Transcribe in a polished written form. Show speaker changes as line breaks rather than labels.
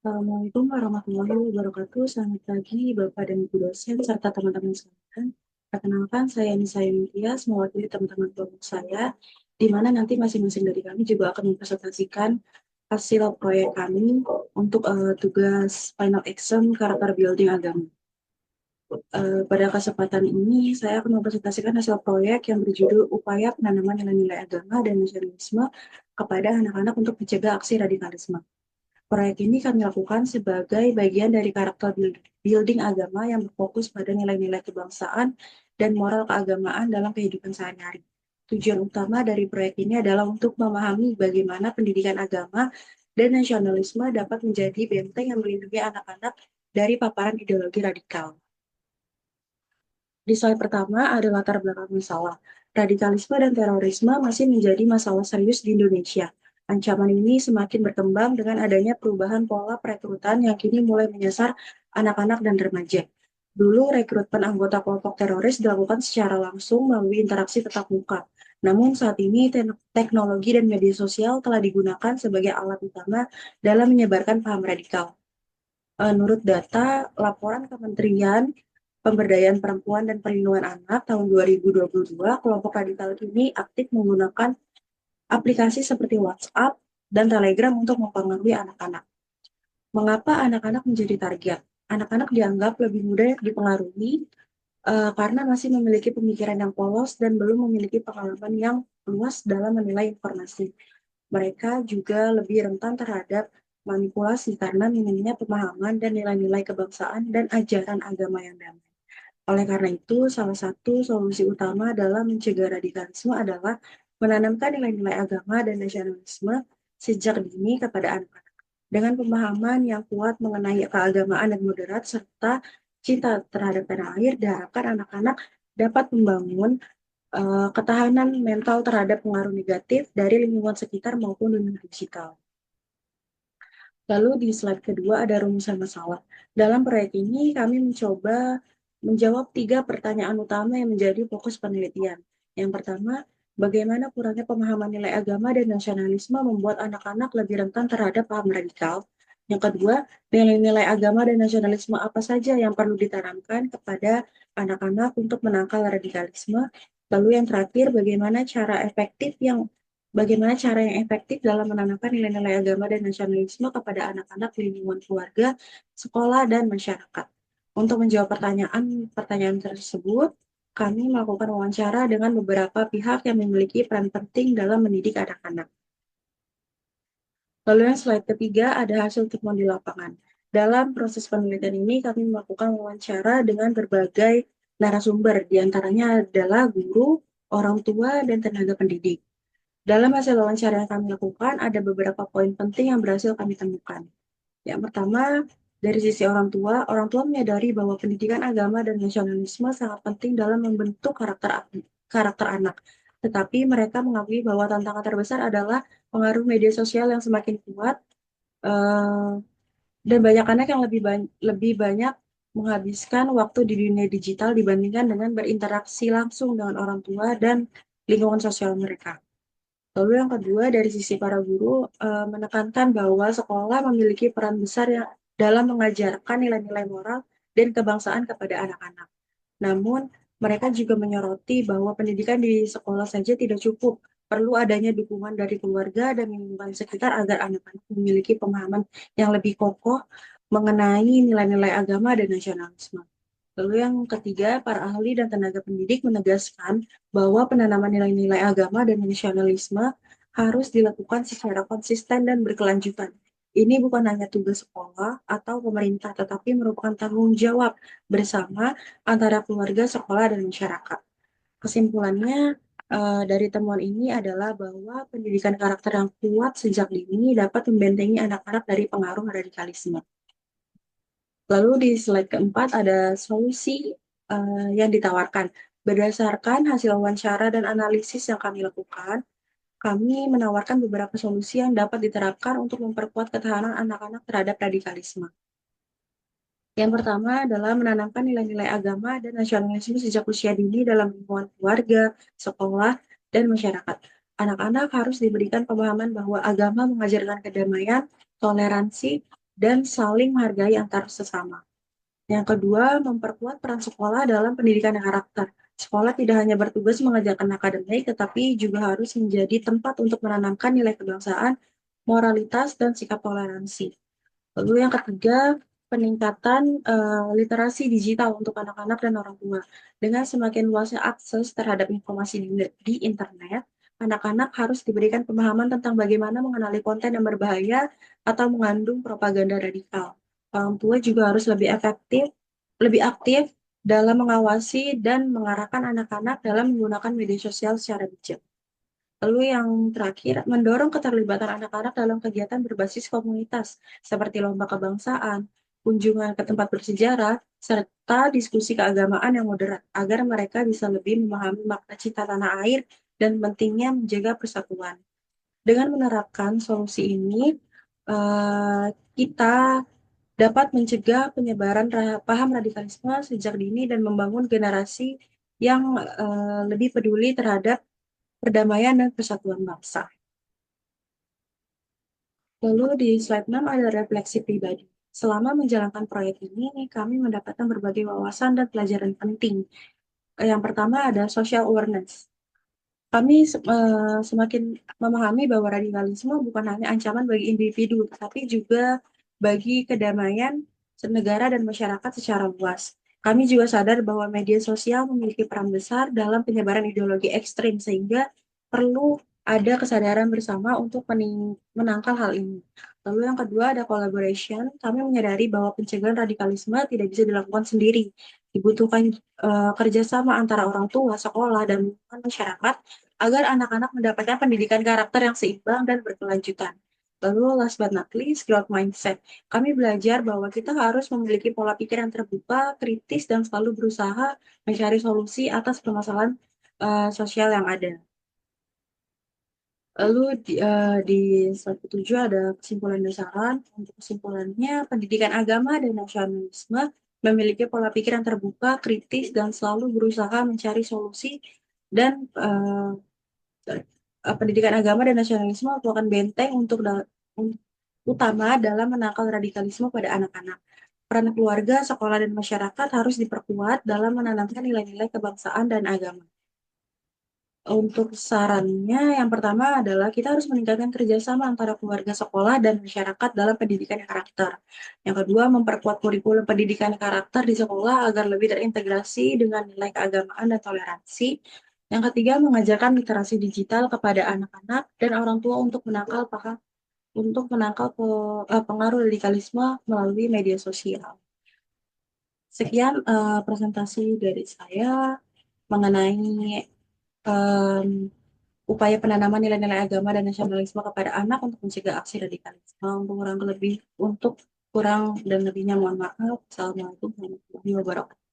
Assalamualaikum warahmatullahi wabarakatuh. Selamat pagi, Bapak dan Ibu dosen, serta teman-teman sekalian. Perkenalkan, saya Nisa Yunitia, mewakili teman-teman kelompok saya, di mana nanti masing-masing dari kami juga akan mempresentasikan hasil proyek kami untuk tugas final action karakter building agama. Pada kesempatan ini, saya akan mempresentasikan hasil proyek yang berjudul Upaya Penanaman Nilai-Nilai Agama dan Nasionalisme kepada Anak-anak untuk Mencegah Aksi Radikalisme. Proyek ini kami lakukan sebagai bagian dari karakter building agama yang berfokus pada nilai-nilai kebangsaan dan moral keagamaan dalam kehidupan sehari-hari. Tujuan utama dari proyek ini adalah untuk memahami bagaimana pendidikan agama dan nasionalisme dapat menjadi benteng yang melindungi anak-anak dari paparan ideologi radikal. Di slide pertama ada latar belakang masalah. Radikalisme dan terorisme masih menjadi masalah serius di Indonesia. Ancaman ini semakin berkembang dengan adanya perubahan pola perekrutan yang kini mulai menyasar anak-anak dan remaja. Dulu rekrutmen anggota kelompok teroris dilakukan secara langsung melalui interaksi tatap muka. Namun saat ini teknologi dan media sosial telah digunakan sebagai alat utama dalam menyebarkan paham radikal. Menurut data laporan Kementerian Pemberdayaan Perempuan dan Perlindungan Anak tahun 2022, kelompok radikal ini aktif menggunakan aplikasi seperti WhatsApp dan Telegram untuk mempengaruhi anak-anak. Mengapa anak-anak menjadi target? Anak-anak dianggap lebih mudah dipengaruhi karena masih memiliki pemikiran yang polos dan belum memiliki pengalaman yang luas dalam menilai informasi. Mereka juga lebih rentan terhadap manipulasi karena minimnya pemahaman dan nilai-nilai kebangsaan dan ajaran agama yang damai. Oleh karena itu, salah satu solusi utama dalam mencegah radikalisme adalah menanamkan nilai-nilai agama dan nasionalisme sejak dini kepada anak-anak. Dengan pemahaman yang kuat mengenai keagamaan dan moderat serta cinta terhadap tanah air, diharapkan anak-anak dapat membangun ketahanan mental terhadap pengaruh negatif dari lingkungan sekitar maupun dunia digital. Lalu di slide kedua ada rumusan masalah. Dalam proyek ini kami mencoba menjawab 3 pertanyaan utama yang menjadi fokus penelitian. Yang pertama, bagaimana kurangnya pemahaman nilai agama dan nasionalisme membuat anak-anak lebih rentan terhadap paham radikal. Yang kedua, nilai-nilai agama dan nasionalisme apa saja yang perlu ditanamkan kepada anak-anak untuk menangkal radikalisme. Lalu yang terakhir, bagaimana cara yang efektif dalam menanamkan nilai-nilai agama dan nasionalisme kepada anak-anak di lingkungan keluarga, sekolah, dan masyarakat. Untuk menjawab pertanyaan tersebut, kami melakukan wawancara dengan beberapa pihak yang memiliki peran penting dalam mendidik anak-anak. Lalu yang slide ketiga ada hasil temuan di lapangan. Dalam proses penelitian ini, kami melakukan wawancara dengan berbagai narasumber, diantaranya adalah guru, orang tua, dan tenaga pendidik. Dalam hasil wawancara yang kami lakukan, ada beberapa poin penting yang berhasil kami temukan. Yang pertama, dari sisi orang tua menyadari bahwa pendidikan agama dan nasionalisme sangat penting dalam membentuk karakter anak. Tetapi mereka mengakui bahwa tantangan terbesar adalah pengaruh media sosial yang semakin kuat, eh, dan banyak anak yang lebih banyak menghabiskan waktu di dunia digital dibandingkan dengan berinteraksi langsung dengan orang tua dan lingkungan sosial mereka. Lalu yang kedua, dari sisi para guru, menekankan bahwa sekolah memiliki peran besar dalam mengajarkan nilai-nilai moral dan kebangsaan kepada anak-anak. Namun, mereka juga menyoroti bahwa pendidikan di sekolah saja tidak cukup. Perlu adanya dukungan dari keluarga dan lingkungan sekitar agar anak-anak memiliki pemahaman yang lebih kokoh mengenai nilai-nilai agama dan nasionalisme. Lalu yang ketiga, para ahli dan tenaga pendidik menegaskan bahwa penanaman nilai-nilai agama dan nasionalisme harus dilakukan secara konsisten dan berkelanjutan. Ini bukan hanya tugas sekolah atau pemerintah, tetapi merupakan tanggung jawab bersama antara keluarga, sekolah, dan masyarakat. Kesimpulannya, dari temuan ini adalah bahwa pendidikan karakter yang kuat sejak dini dapat membentengi anak-anak dari pengaruh radikalisme. Lalu di slide keempat ada solusi yang ditawarkan. Berdasarkan hasil wawancara dan analisis yang kami lakukan, kami menawarkan beberapa solusi yang dapat diterapkan untuk memperkuat ketahanan anak-anak terhadap radikalisme. Yang pertama adalah menanamkan nilai-nilai agama dan nasionalisme sejak usia dini dalam lingkungan keluarga, sekolah, dan masyarakat. Anak-anak harus diberikan pemahaman bahwa agama mengajarkan kedamaian, toleransi, dan saling menghargai antar sesama. Yang kedua, memperkuat peran sekolah dalam pendidikan karakter. Sekolah tidak hanya bertugas mengajarkan akademik, tetapi juga harus menjadi tempat untuk menanamkan nilai kebangsaan, moralitas, dan sikap toleransi. Lalu yang ketiga, peningkatan literasi digital untuk anak-anak dan orang tua. Dengan semakin luasnya akses terhadap informasi di internet, anak-anak harus diberikan pemahaman tentang bagaimana mengenali konten yang berbahaya atau mengandung propaganda radikal. Orang tua juga harus lebih aktif dalam mengawasi dan mengarahkan anak-anak dalam menggunakan media sosial secara bijak. Lalu yang terakhir, mendorong keterlibatan anak-anak dalam kegiatan berbasis komunitas, seperti lomba kebangsaan, kunjungan ke tempat bersejarah, serta diskusi keagamaan yang moderat, agar mereka bisa lebih memahami makna cinta tanah air dan pentingnya menjaga persatuan. Dengan menerapkan solusi ini, kita dapat mencegah penyebaran paham radikalisme sejak dini dan membangun generasi yang lebih peduli terhadap perdamaian dan persatuan bangsa. Lalu di slide 6 ada refleksi pribadi. Selama menjalankan proyek ini, kami mendapatkan berbagai wawasan dan pelajaran penting. Yang pertama ada social awareness. Kami semakin memahami bahwa radikalisme bukan hanya ancaman bagi individu, tetapi juga bagi kedamaian negara dan masyarakat secara luas. Kami juga sadar bahwa media sosial memiliki peran besar dalam penyebaran ideologi ekstrim, sehingga perlu ada kesadaran bersama untuk menangkal hal ini. Lalu yang kedua ada collaboration. Kami menyadari bahwa pencegahan radikalisme tidak bisa dilakukan sendiri. Dibutuhkan kerjasama antara orang tua, sekolah, dan masyarakat agar anak-anak mendapatkan pendidikan karakter yang seimbang dan berkelanjutan. Lalu last but not least, growth mindset. Kami belajar bahwa kita harus memiliki pola pikir yang terbuka, kritis, dan selalu berusaha mencari solusi atas permasalahan sosial yang ada. Lalu di slide ke-7 ada kesimpulan dasaran. Untuk kesimpulannya, pendidikan agama dan nasionalisme memiliki pola pikir yang terbuka, kritis, dan selalu berusaha mencari solusi dan pendidikan agama dan nasionalisme merupakan benteng utama dalam menangkal radikalisme pada anak-anak. Peran keluarga, sekolah, dan masyarakat harus diperkuat dalam menanamkan nilai-nilai kebangsaan dan agama. Untuk sarannya, yang pertama adalah kita harus meningkatkan kerjasama antara keluarga, sekolah, dan masyarakat dalam pendidikan karakter. Yang kedua, memperkuat kurikulum pendidikan karakter di sekolah agar lebih terintegrasi dengan nilai keagamaan dan toleransi. Yang ketiga, mengajarkan literasi digital kepada anak-anak dan orang tua untuk menangkal pengaruh radikalisme melalui media sosial. Sekian presentasi dari saya mengenai um, upaya penanaman nilai-nilai agama dan nasionalisme kepada anak untuk mencegah aksi radikalisme. Untuk kurang dan lebihnya mohon maaf. Assalamualaikum warahmatullahi wabarakatuh.